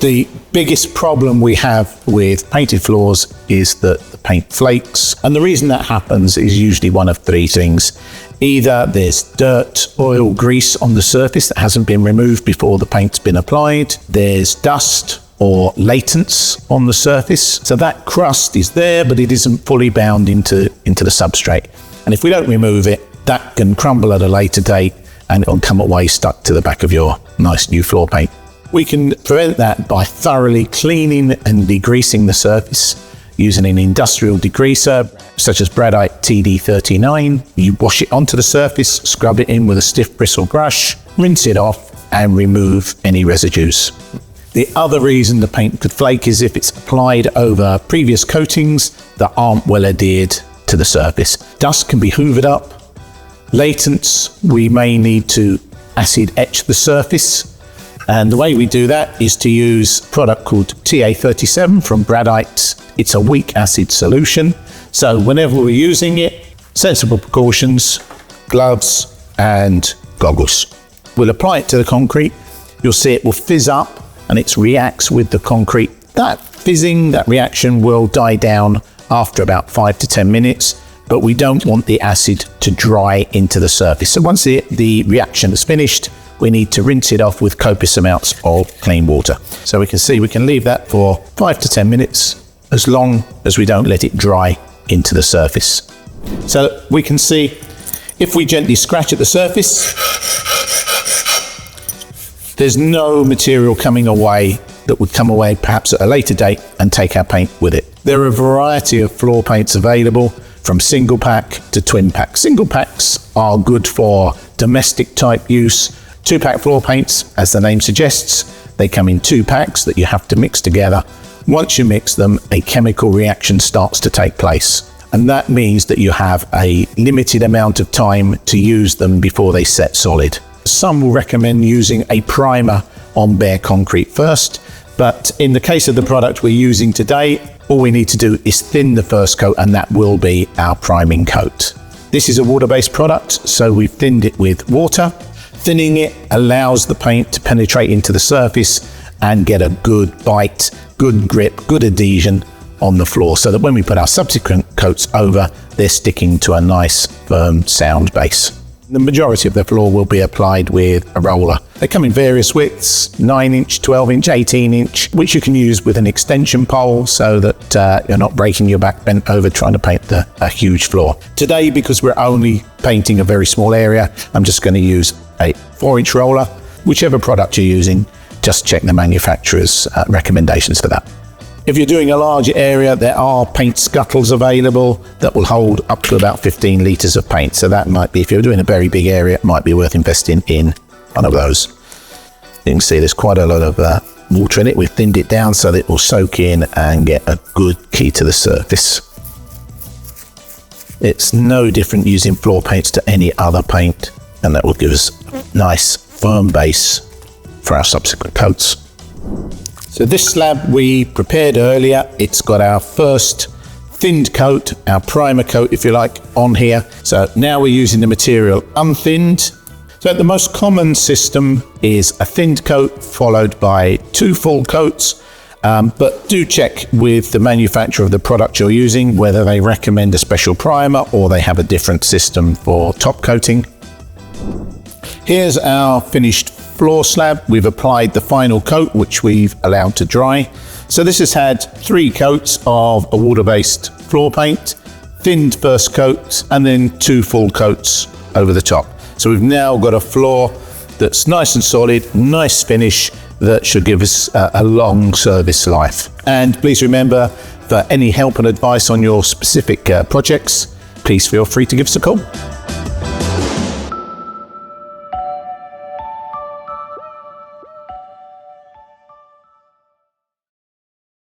The biggest problem we have with painted floors is that the paint flakes. And the reason that happens is usually one of three things. Either there's dirt, oil, grease on the surface that hasn't been removed before the paint's been applied. There's dust or latents on the surface. So that crust is there, but it isn't fully bound into the substrate. And if we don't remove it, that can crumble at a later date and it'll come away stuck to the back of your nice new floor paint. We can prevent that by thoroughly cleaning and degreasing the surface using an industrial degreaser such as Bradite TD39. You wash it onto the surface, scrub it in with a stiff bristle brush, rinse it off and remove any residues. The other reason the paint could flake is if it's applied over previous coatings that aren't well adhered to the surface. Dust can be hoovered up. Latents, we may need to acid etch the surface. And the way we do that is to use a product called TA37 from Bradite. It's a weak acid solution. So whenever we're using it, sensible precautions, gloves and goggles. We'll apply it to the concrete. You'll see it will fizz up and it reacts with the concrete. That fizzing, that reaction will die down after about 5 to 10 minutes, but we don't want the acid to dry into the surface. So once the reaction is finished, we need to rinse it off with copious amounts of clean water. So we can see we can leave that for 5 to 10 minutes as long as we don't let it dry into the surface. So we can see if we gently scratch at the surface, there's no material coming away that would come away perhaps at a later date and take our paint with it. There are a variety of floor paints available from single pack to twin pack. Single packs are good for domestic type use. 2-pack floor paints, as the name suggests, they come in 2 packs that you have to mix together. Once you mix them, a chemical reaction starts to take place. And that means that you have a limited amount of time to use them before they set solid. Some will recommend using a primer on bare concrete first, but in the case of the product we're using today, all we need to do is thin the first coat and that will be our priming coat. This is a water-based product, so we've thinned it with water. Thinning it allows the paint to penetrate into the surface and get a good bite, good grip, good adhesion on the floor so that when we put our subsequent coats over, they're sticking to a nice, firm, sound base. The majority of the floor will be applied with a roller. They come in various widths, 9-inch, 12-inch, 18-inch, which you can use with an extension pole so that you're not breaking your back bent over trying to paint a huge floor. Today, because we're only painting a very small area, I'm just going to use a 4-inch roller. Whichever product you're using, just check the manufacturer's recommendations for that. If you're doing a larger area, there are paint scuttles available that will hold up to about 15 litres of paint. So that might be, if you're doing a very big area, it might be worth investing in one of those. You can see there's quite a lot of water in it. We've thinned it down so that it will soak in and get a good key to the surface. It's no different using floor paints to any other paint, and that will give us a nice firm base for our subsequent coats. So this slab we prepared earlier, it's got our first thinned coat, our primer coat if you like, on here. So now we're using the material unthinned. So the most common system is a thinned coat followed by 2 full coats, but do check with the manufacturer of the product you're using whether they recommend a special primer or they have a different system for top coating. Here's our finished floor slab. We've applied the final coat, which we've allowed to dry. So this has had 3 coats of a water-based floor paint, thinned first coat, and then 2 full coats over the top. So we've now got a floor that's nice and solid, nice finish, that should give us a long service life. And please remember, for any help and advice on your specific projects, please feel free to give us a call.